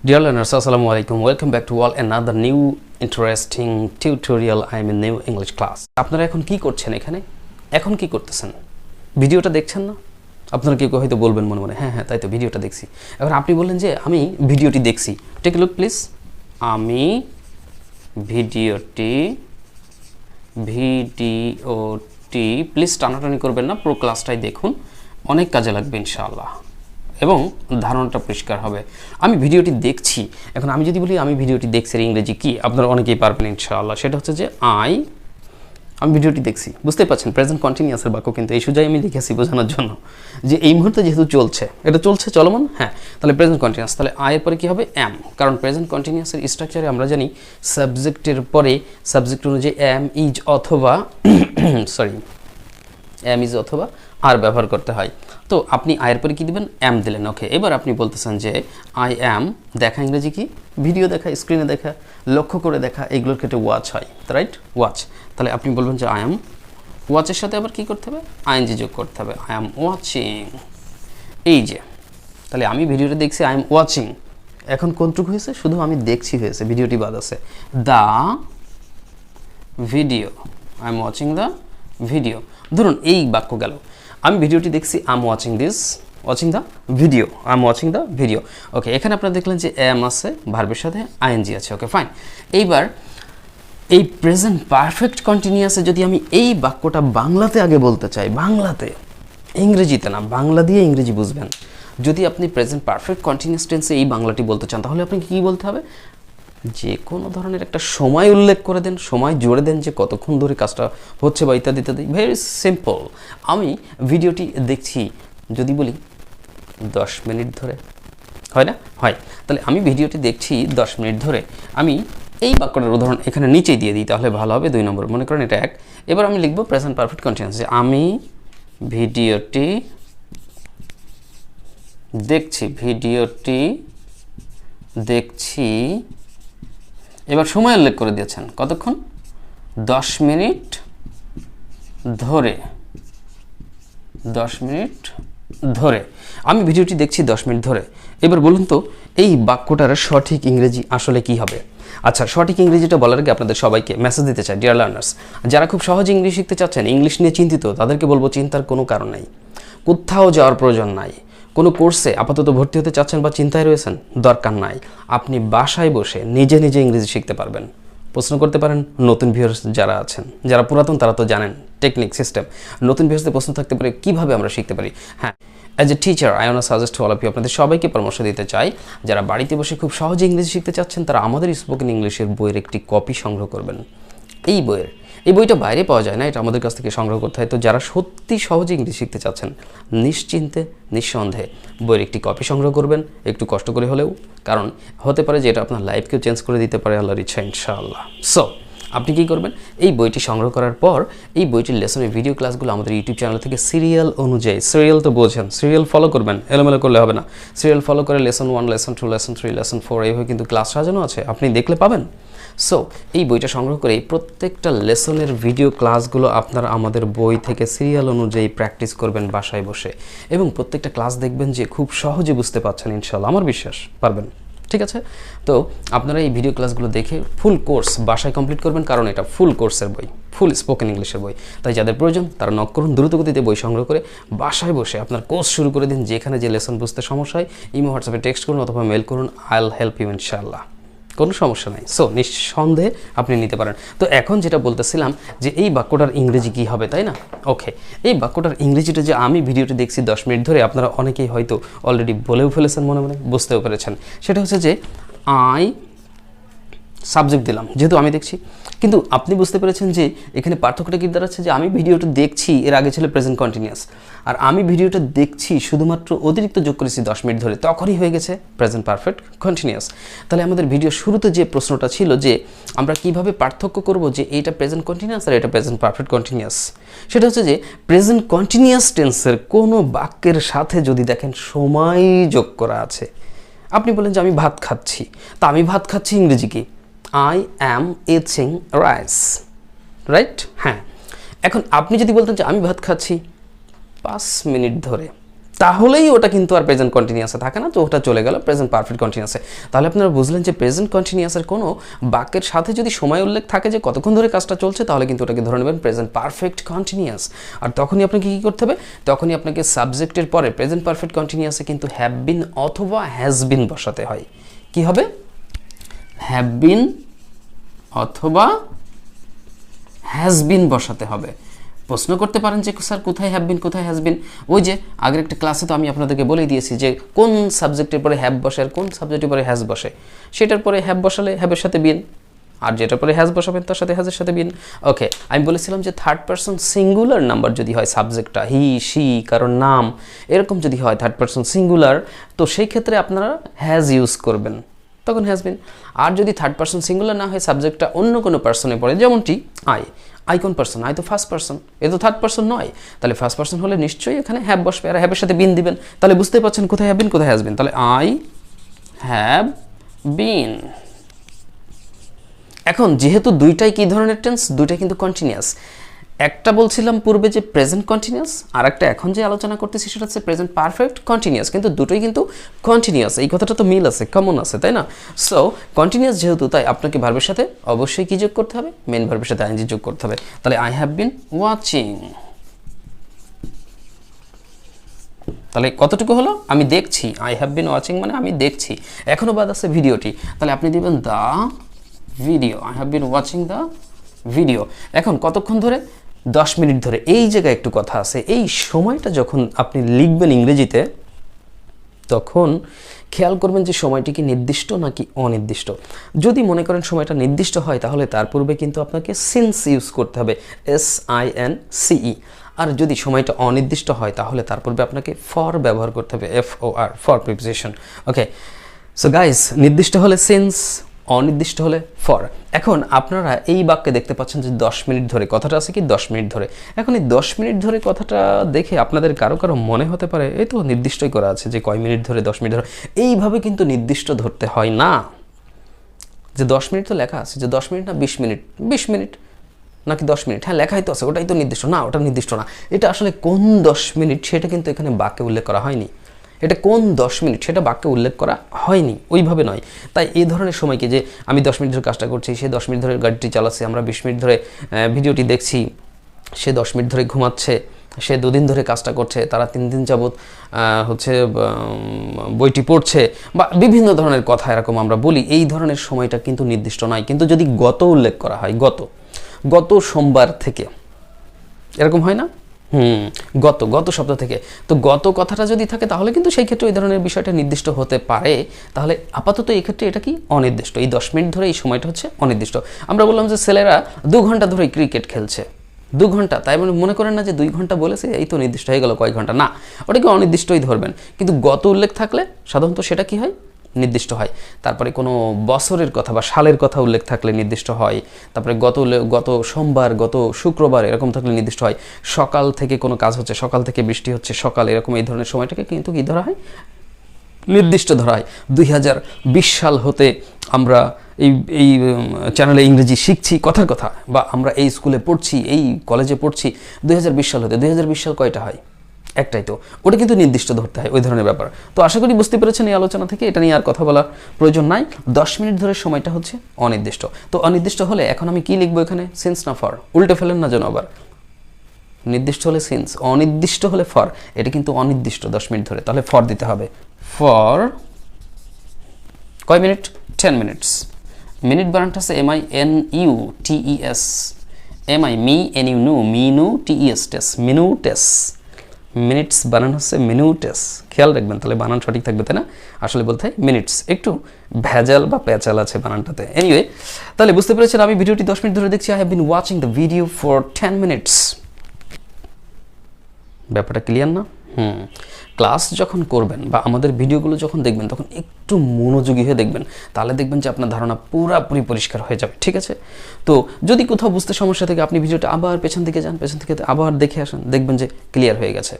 Dear learners, Assalamu alaikum. Welcome back to all another new interesting tutorial. I am in new English class. আপনারা এখন কি করছেন এখানে? এখন কি করতেছেন? ভিডিওটা দেখছেন না? আপনারা কি হয়তো বলবেন মনে মনে, হ্যাঁ তাই তো ভিডিওটা দেখছি। এবার আপনি বললেন যে আমি ভিডিওটি দেখছি। Take a look please. আমি ভিডিওটি প্লিজ টানাটানি করবেন না, পুরো ক্লাসটাই দেখুন, অনেক কাজে লাগবে ইনশাআল্লাহ এবং ধারণাটা পরিষ্কার হবে। আমি ভিডিওটি দেখছি। এখন আমি যদি বলি আমি ভিডিওটি দেখছি, ইংরেজি কি আপনারা অনেকেই পারবেন ইনশাআল্লাহ। সেটা হচ্ছে যে আমি ভিডিওটি দেখছি। বুঝতে পারছেন প্রেজেন্ট কন্টিনিউয়াসের বাক্য কিন্তু এই সোজাই আমি লিখেছি বোঝানোর জন্য যে এই মুহূর্তে যেহেতু চলছে, এটা চলছে চলমান, হ্যাঁ, তাহলে প্রেজেন্ট কন্টিনিউয়াস। তাহলে এর পরে কি হবে? এম, কারণ প্রেজেন্ট কন্টিনিউয়াসের স্ট্রাকচারে আমরা জানি সাবজেক্টের পরে সাবজেক্ট অনুযায়ী এম ইজ অথবা এম ইজ অথবা আর ব্যবহার করতে হয়। তো আপনি আয়ের পরে কি দিবেন? এম দিলেন। ওকে, এবার আপনি বলতেছেন যে আই অ্যাম দেখা ইংরেজি কি? ভিডিও দেখা, স্ক্রিনে দেখা, লক্ষ্য করে দেখা, এগুলোর ক্ষেত্রে ওয়াচ হয়, রাইট? ওয়াচ। তাহলে আপনি বলবেন যে আই অ্যাম, ওয়াচের সাথে আবার কি করতে হবে? আইএনজি যোগ করতে হবে। আই অ্যাম ওয়াচিং, এই যে, তাহলে আমি ভিডিওটা দেখছি, আই এম ওয়াচিং। এখন কোনটুকু হয়েছে? শুধু আমি দেখছি হয়েছে, ভিডিওটি বাদ আছে। The video, I am watching the video. ধরুন এই বাক্য গেল, আমি ভিডিওটি দেখছি, I am watching the video, I am watching the video. Okay, এখানে আপনারা দেখলেন যে এম আছে, ভার্বের সাথে আইএনজি আছে। Okay fine. এইবার এই প্রেজেন্ট পারফেক্ট কন্টিনিউয়াসে যদি আমি এই বাক্যটা বাংলাতে আগে বলতে চাই, বাংলাতে, ইংরেজিতে না, বাংলা দিয়ে ইংরেজি বুঝবেন। যদি আপনি প্রেজেন্ট পারফেক্ট কন্টিনিউয়াস টেন্সে এই বাংলাটি বলতে চান, তাহলে আপনি কি বলতে হবে? যে কোনো ধরনের একটা সময় উল্লেখ করে দেন, সময় জুড়ে দেন যে কতক্ষণ ধরে কাজটা হচ্ছে বা ইত্যাদি ইত্যাদি। Very simple. আমি ভিডিওটি দেখছি যদি বলি 10 মিনিট ধরে, হয় না? হয়। তাহলে আমি ভিডিওটি দেখছি 10 মিনিট ধরে, আমি এই বাক্যটার উদাহরণ এখানে নিচেই দিয়ে দিই, তাহলে ভালো হবে। 2 নম্বর, মনে করেন এটা 1। এবার আমি লিখব প্রেজেন্ট পারফেক্ট কন্টিনিউয়াস, যে আমি ভিডিওটি দেখছি। এবার সময় উল্লেখ করে দিয়েছেন কতক্ষণ? 10 মিনিট ধরে। 10 মিনিট ধরে আমি ভিডিওটি দেখছি 10 মিনিট ধরে। এবার বলুন তো এই বাক্যটার সঠিক ইংরেজি আসলে কি হবে? আচ্ছা, সঠিক ইংরেজিটা বলার আগে আপনাদের সবাইকে মেসেজ দিতে চাই, ডিয়ার লার্নার্স, যারা খুব সহজে ইংলিশ শিখতে চাচ্ছেন, ইংলিশ নিয়ে চিন্তিত, তাদেরকে বলবো চিন্তার কোনো কারণ নাই, কোথাও যাওয়ার প্রয়োজন নাই। কোনো কোর্সে আপাতত ভর্তি হতে চাচ্ছেন বা চিন্তায় রয়েছেন, দরকার নাই। আপনি বাসায় বসে নিজে নিজে ইংরেজি শিখতে পারবেন। প্রশ্ন করতে পারেন নতুন ভিউয়ার্স যারা আছেন, যারা পুরাতন তারা তো জানেন টেকনিক সিস্টেম। নতুন ভিউয়ার্সদের প্রশ্ন থাকতে পারে কিভাবে আমরা শিখতে পারি। হ্যাঁ, as a teacher I want to suggest to all of you, আপনাদের সবাইকে পরামর্শ দিতে চাই, যারা বাড়িতে বসে খুব সহজে ইংরেজি শিখতে চাচ্ছেন, তারা আমাদের স্পোকেন ইংলিশের বইয়ের একটি কপি সংগ্রহ করবেন। এই বইটা বাইরে পাওয়া যায় না, এটা আমাদের কাছ থেকে সংগ্রহ করতে হয়। তো যারা সত্যি সহজে ইংরেজি শিখতে চাচ্ছেন, নিশ্চিন্তে নিঃসন্দেহে বইয়ের একটি কপি সংগ্রহ করবেন, একটু কষ্ট করে হলেও, কারণ হতে পারে যে এটা আপনার লাইফকেও চেঞ্জ করে দিতে পারে আল্লাহর ইচ্ছা ইনশাআল্লাহ। সো আপনি কি করবেন? এই বইটি সংগ্রহ করার পর এই বইটির লেসনের ভিডিও ক্লাসগুলো আমাদের ইউটিউব চ্যানেল থেকে সিরিয়াল অনুযায়ী, সিরিয়াল তো বোঝেন, সিরিয়াল ফলো করবেন, এলোমেলো করলে হবে না। সিরিয়াল ফলো করে লেসন 1, লেসন 2, লেসন 3, লেসন 4 এইভাবে কিন্তু ক্লাস সাজানো আছে, আপনি দেখলে পাবেন। সো এই বইটা সংগ্রহ করে প্রত্যেকটা লেসনের ভিডিও ক্লাসগুলো আপনারা আমাদের বই থেকে সিরিয়াল অনুযায়ী প্র্যাকটিস করবেন বাসায় বসে, এবং প্রত্যেকটা ক্লাস দেখবেন যে খুব সহজে বুঝতে পারছেন ইনশাআল্লাহ, আমার বিশ্বাস পারবেন। ঠিক আছে? তো আপনারা এই ভিডিও ক্লাসগুলো দেখে ফুল কোর্স বাসায় কমপ্লিট করবেন, কারণ এটা ফুল কোর্সের বই, ফুল স্পোকেন ইংলিশের বই। তাই যাদের প্রয়োজন তারা নক করুন, দ্রুতগতিতে বই সংগ্রহ করে বাসায় বসে আপনার কোর্স শুরু করে দিন। যেখানে যে লেসন বুঝতে সমস্যা হয়, ইমো হোয়াটসঅ্যাপে টেক্সট করুন অথবা মেল করুন, আই উইল হেল্প ইউ ইনশাআল্লাহ, কোনো সমস্যা নাই। সো নিঃসন্দেহে আপনি নিতে পারেন। তো এখন যেটা বলতেছিলাম যে এই বাক্যটার ইংরেজি কি হবে, তাই না? ওকে, এই বাক্যটার ইংরেজিটা যে আমি ভিডিওটি দেখছি 10 মিনিট ধরে, আপনারা অনেকেই হয়তো অলরেডি বলেও ফেলেছেন, মনে মনে বুঝতেও পেরেছেন। সেটা হচ্ছে যে আই সাবজেক্ট দিলাম, যেহেতু আমি দেখছি, কিন্তু আপনি বুঝতে পেরেছেন যে এখানে পার্থক্যটা কি দাঁড়াচ্ছে, যে আমি ভিডিওটা দেখছি এর আগে ছিল প্রেজেন্ট কন্টিনিউয়াস, আর আমি ভিডিওটা দেখছি শুধুমাত্র অতিরিক্ত যোগ করেছি 10 মিনিট ধরে, তখনই হয়ে গেছে প্রেজেন্ট পারফেক্ট কন্টিনিউয়াস। তাহলে আমাদের ভিডিও শুরুতে যে প্রশ্নটা ছিল যে আমরা কিভাবে পার্থক্য করব যে এটা প্রেজেন্ট কন্টিনিউয়াস আর এটা প্রেজেন্ট পারফেক্ট কন্টিনিউয়াস, সেটা হচ্ছে যে প্রেজেন্ট কন্টিনিউয়াস টেন্সের কোনো বাক্যের সাথে যদি দেখেন সময় যোগ করা আছে, আপনি বলেন যে আমি ভাত খাচ্ছি, তা আমি ভাত খাচ্ছি ইংরেজি কি? I am eating rice, right? হ্যাঁ, এখন আপনি যদি বলতেন যে আমি ভাত খাচ্ছি 5 মিনিট ধরে, তাহলেই ওটা কিন্তু আর প্রেজেন্ট কন্টিনিউয়াসে থাকে না, তো ওটা চলে গেল প্রেজেন্ট পারফেক্ট কন্টিনিউয়াসে। তাহলে আপনারা বুঝলেন যে প্রেজেন্ট কন্টিনিউয়াসের কোনো বাক্যের সাথে যদি সময় উল্লেখ থাকে যে কতক্ষণ ধরে কাজটা চলছে, তাহলে কিন্তু ওটাকে ধরে নেবেন প্রেজেন্ট পারফেক্ট কন্টিনিউয়াস। আর তখনই আপনাকে কী করতে হবে, তখনই আপনাকে সাবজেক্টের পরে প্রেজেন্ট পারফেক্ট কন্টিনিউয়াসে কিন্তু হ্যাভ বিন অথবা হ্যাজ বিন বসাতে হয়। কি হবে? হ্যাভ বিন অথবা হ্যাজ বিন বসাতে হবে। প্রশ্ন করতে পারেন যে স্যার কোথায় হ্যাভ বিন, কোথায় হ্যাজ বিন? ওই যে আগের একটা ক্লাসে তো আমি আপনাদেরকে বলেই দিয়েছি যে কোন সাবজেক্টের পরে হ্যাভ বসে আর কোন সাবজেক্টের পরে হ্যাজ বসে। সেটার পরে হ্যাভ বসালে হ্যাভের সাথে বিন, আর যেটার পরে হ্যাজ বসাবেন তার সাথে হ্যাজের সাথে বিন। ওকে, আমি বলেছিলাম যে থার্ড পারসন সিঙ্গুলার নাম্বার যদি হয় সাবজেক্টটা, হি শি কারোর নাম এরকম যদি হয় থার্ড পারসন সিঙ্গুলার, তো সেই ক্ষেত্রে আপনারা হ্যাজ ইউজ করবেন, তখন হ্যাজ বিন। আর যদি থার্ড পারসন সিঙ্গুলার না হয় সাবজেক্টটা অন্য কোনো পার্সনে পড়ে, যেমনটি আই কোন পার্সন? আই তো ফার্স্ট পার্সন, এ তো থার্ড পার্সন নয়, তাহলে ফার্স্ট পার্সন হলে নিশ্চয়ই এখানে হ্যাভ বসবে, আর হ্যাভের সাথে বিন দিবেন। তাহলে বুঝতেই পারছেন কোথায় হ্যাভ বিন কোথায় হ্যাজ বিন। তাহলে আই হ্যাভ বিন। এখন যেহেতু দুইটাই কী ধরনের টেন্স, দুইটাই কিন্তু কন্টিনিউয়াস। একটা বলছিলাম পূর্বে যে প্রেজেন্ট কন্টিনিউয়াস, আর একটা এখন যে আলোচনা করতেছি সেটা হচ্ছে প্রেজেন্ট পারফেক্ট কন্টিনিউয়াস, কিন্তু দুটোই কিন্তু কন্টিনিউয়াস। এই কথাটা তো মিল আছে, কমন আছে, তাই না? সো কন্টিনিউয়াস যেহেতু, তাই আপনাকে ভার্বের সাথে অবশ্যই কী যোগ করতে হবে? মেন ভার্বের সাথে আইএনজি যোগ করতে হবে। তাহলে আই হ্যাভ বিন ওয়াচিং। তাহলে কতটুকু হলো? আমি দেখছি। আই হ্যাভ বিন ওয়াচিং মানে আমি দেখছি। এখনও বাদ আছে ভিডিওটি, তাহলে আপনি দিবেন the video. I have been watching the video. এখন কতক্ষণ ধরে? 10 মিনিট ধরে। এই জায়গায় একটু কথা আছে, এই সময়টা যখন আপনি লিখবেন ইংরেজিতে, তখন খেয়াল করবেন যে সময়টি কি নির্দিষ্ট নাকি অনির্দিষ্ট। যদি মনে করেন সময়টা নির্দিষ্ট হয়, তাহলে তার পূর্বে কিন্তু আপনাকে সিন্স ইউজ করতে হবে, SINCE। আর যদি সময়টা অনির্দিষ্ট হয়, তাহলে তার পূর্বে আপনাকে ফর ব্যবহার করতে হবে, FOR, for preposition. Okay, so guys, নির্দিষ্ট হলে সিন্স, অনির্দিষ্ট হলে ফর। এখন আপনারা এই বাক্যে দেখতে পাচ্ছেন যে 10 মিনিট ধরে, কথাটা আছে কি 10 মিনিট ধরে। এখন এই 10 মিনিট ধরে কথাটা দেখে আপনাদের কারো কারো মনে হতে পারে এই তো নির্দিষ্টই করা আছে যে কয় মিনিট ধরে, 10 মিনিট ধরে। এইভাবে কিন্তু নির্দিষ্ট ধরতে হয় না, যে 10 মিনিট তো লেখা আছে, যে 10 মিনিট না 20 মিনিট, 20 মিনিট নাকি 10 মিনিট, হ্যাঁ লেখাই তো আছে, ওটাই তো নির্দিষ্ট না, ওটা নির্দিষ্ট না। এটা আসলে কোন 10 মিনিট সেটা কিন্তু এখানে বাক্যে উল্লেখ করা হয়নি। এটা কোন 10 মিনিট সেটা বাক্যে উল্লেখ করা হয়নি, ওইভাবে নয়। তাই এই ধরনের সময়কে, যে আমি 10 মিনিট ধরে কাজটা করছি, সে 10 মিনিট ধরে গাড়িটি চালাচ্ছে, আমরা 20 মিনিট ধরে ভিডিওটি দেখছি, সে 10 মিনিট ধরে ঘুমাচ্ছে, সে 2 দিন ধরে কাজটা করছে, তারা 3 দিন যাবৎ হচ্ছে বইটি পড়ছে, বা বিভিন্ন ধরনের কথা এরকম আমরা বলি। এই ধরনের সময়টা কিন্তু নির্দিষ্ট নয়। কিন্তু যদি গত উল্লেখ করা হয়, গত সোমবার থেকে, এরকম হয় না? গত সপ্তাহ থেকে, তো গত কথাটা যদি থাকে তাহলে কিন্তু সেই ক্ষেত্রে ওই ধরনের বিষয়টা নির্দিষ্ট হতে পারে। তাহলে আপাতত এই ক্ষেত্রে এটা কি অনির্দিষ্ট, এই 10 মিনিট ধরে এই সময়টা হচ্ছে অনির্দিষ্ট। আমরা বললাম যে ছেলেরা 2 ঘন্টা ধরে ক্রিকেট খেলছে, 2 ঘন্টা, তাই মনে করেন না যে 2 ঘন্টা বলেছে এই তো নির্দিষ্ট হয়ে গেল কয়েক ঘন্টা, না, ওটাকে অনির্দিষ্টই ধরবেন। কিন্তু গত উল্লেখ থাকলে সাধারণত সেটা কি হয়? নির্দিষ্ট হয়। তারপরে কোনো বছরের কথা বা সালের কথা উল্লেখ থাকলে নির্দিষ্ট হয়। তারপরে গত সোমবার, গত শুক্রবার এরকম থাকলে নির্দিষ্ট হয়। সকাল থেকে কোনো কাজ হচ্ছে, সকাল থেকে বৃষ্টি হচ্ছে, সকাল, এরকম এই ধরনের সময়টাকে কিন্তু কী ধরা হয়? নির্দিষ্ট ধরা হয়। 2020 সাল হতে আমরা এই চ্যানেলে ইংরেজি শিখছি, কথার কথা, বা আমরা এই স্কুলে পড়ছি, এই কলেজে পড়ছি 2020 সাল হতে। 2020 সাল কয়টা হয়? একটাই তো, ওটা কিন্তু নির্দিষ্ট ধরতে হয়, ওই ধরনের ব্যাপার। তো আশা করি বুঝতে পেরেছেন এই আলোচনা থেকে, এটা নিয়ে আর কথা বলার প্রয়োজন নাই। 10 মিনিট ধরে সময়টা হচ্ছে অনির্দিষ্ট। তো অনির্দিষ্ট হলে এখন আমি কি লিখবো এখানে? সিন্স না ফর? উল্টে ফেলেন না যেন আবার। নির্দিষ্ট হলে সিন্স, অনির্দিষ্ট হলে ফর। এটা কিন্তু অনির্দিষ্ট 10 মিনিট ধরে, তাহলে ফর দিতে হবে। ফর কয় মিনিট? 10 মিনিটস। মিনিট বানানটা আছে MINUTES, MINU টেস, মিনুটেস। মিনিটস বানান হচ্ছে মিনুটেস, খেয়াল রাখবেন, তাহলে বানান সঠিক থাকবে, তাই না? আসলে বলতে হয় মিনিটস, একটু ভেজাল বা পেঁচাল আছে বানানটাতে। এনিওয়ে, তাহলে বুঝতে পেরেছেন আমি ভিডিওটি 10 মিনিট ধরে দেখছি। I have been watching the video for 10 minutes. ব্যাপারটা ক্লিয়ার না? ক্লাস যখন করবেন বা আমাদের ভিডিওগুলো যখন দেখবেন, তখন একটু মনোযোগী হয়ে দেখবেন, তাহলে দেখবেন যে আপনার ধারণা পুরোপুরি পরিষ্কার হয়ে যাবে, ঠিক আছে? তো যদি কোথাও বুঝতে সমস্যা থেকে আপনি ভিডিওটা আবার পেছন দিকে যান, পেছন থেকে আবার দেখে আসেন, দেখবেন যে ক্লিয়ার হয়ে গেছে।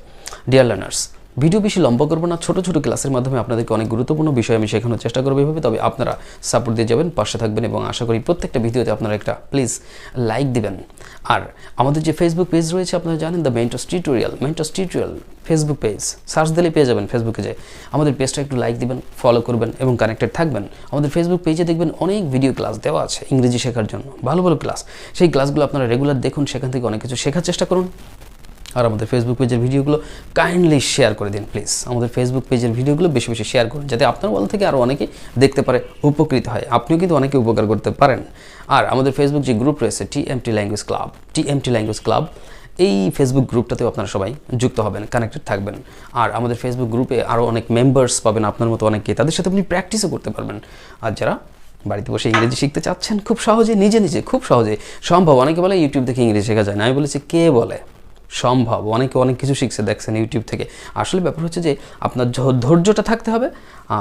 ডিয়ার লার্নার্স, ভিডিও বেশি লম্বা করবো না, ছোট ছোট ক্লাসের মাধ্যমে আপনাদেরকে অনেক গুরুত্বপূর্ণ বিষয় আমি শেখানোর চেষ্টা করবো এভাবে। তবে আপনারা সাপোর্ট দিয়ে যাবেন, পাশে থাকবেন এবং আশা করি প্রত্যেকটা ভিডিওতে আপনারা একটা প্লিজ লাইক দিবেন। আর আমাদের যে ফেসবুক পেজ রয়েছে আপনারা জানেন, the mentors tutorial Facebook page search দিলে পেয়ে যাবেন। ফেসবুকে যে আমাদের পেজটা একটু লাইক দিবেন, ফলো করবেন এবং কানেক্টেড থাকবেন। আমাদের ফেসবুক পেজে দেখবেন অনেক ভিডিও ক্লাস দেওয়া আছে ইংরেজি শেখার জন্য, ভালো ভালো ক্লাস। সেই ক্লাসগুলো আপনারা রেগুলার দেখুন, সেখান থেকে অনেক কিছু শেখার চেষ্টা করুন। আর আমাদের ফেসবুক পেজের ভিডিওগুলো কাইন্ডলি শেয়ার করে দিন প্লিজ। আমাদের ফেসবুক পেজের ভিডিওগুলো বেশি বেশি শেয়ার করুন, যাতে আপনার বল থেকে আরও অনেকে দেখতে পারে, উপকৃত হয়। আপনিও কিন্তু অনেকে উপকার করতে পারেন। আর আমাদের ফেসবুক যে গ্রুপ রয়েছে টিএমটি ল্যাঙ্গুয়েজ ক্লাব, এই ফেসবুক গ্রুপটাতেও আপনারা সবাই যুক্ত হবেন, কানেক্টেড থাকবেন। আর আমাদের ফেসবুক গ্রুপে আরও অনেক মেম্বার্স পাবেন আপনার মতো অনেকে, তাদের সাথে আপনি প্র্যাকটিসও করতে পারবেন। আর যারা বাড়িতে বসে ইংরেজি শিখতে চাচ্ছেন, খুব সহজে নিজে খুব সহজে সম্ভব। অনেকে বলে ইউটিউব থেকে ইংরেজি শেখা যায় না, আমি বলেছি কে বলে সম্ভব। অনেকে অনেক কিছু শিখছে দেখছেন ইউটিউব থেকে। আসলে ব্যাপার হচ্ছে যে আপনার ধৈর্যটা থাকতে হবে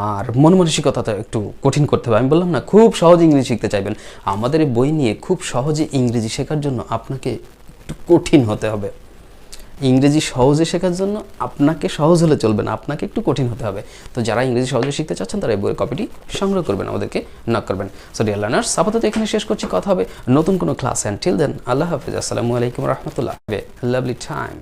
আর মন মানসিকতাটা একটু কঠিন করতে হবে। আমি বললাম না, খুব সহজে ইংরেজি শিখতে চাইবেন, আমাদের এই বই নিয়ে খুব সহজে ইংরেজি শেখার জন্য আপনাকে একটু কঠিন হতে হবে। ইংরেজি সহজে শেখার জন্য আপনাকে সহজ হলে চলবে না, আপনাকে একটু কঠিন হতে হবে। তো যারা ইংরেজি সহজে শিখতে চাচ্ছেন তারা এই বইয়ের কপিটি সংগ্রহ করবেন, আমাদেরকে নক করবেন। সো ডিয়ার লার্নার্স, আপাতত এখানে শেষ করছি, কথা হবে নতুন কোনো ক্লাস। অ্যান্ড টিল দেন, আল্লাহ হাফিজ, আসসালামু আলাইকুম রহমতুল্লাহ, লাভলি টাইম।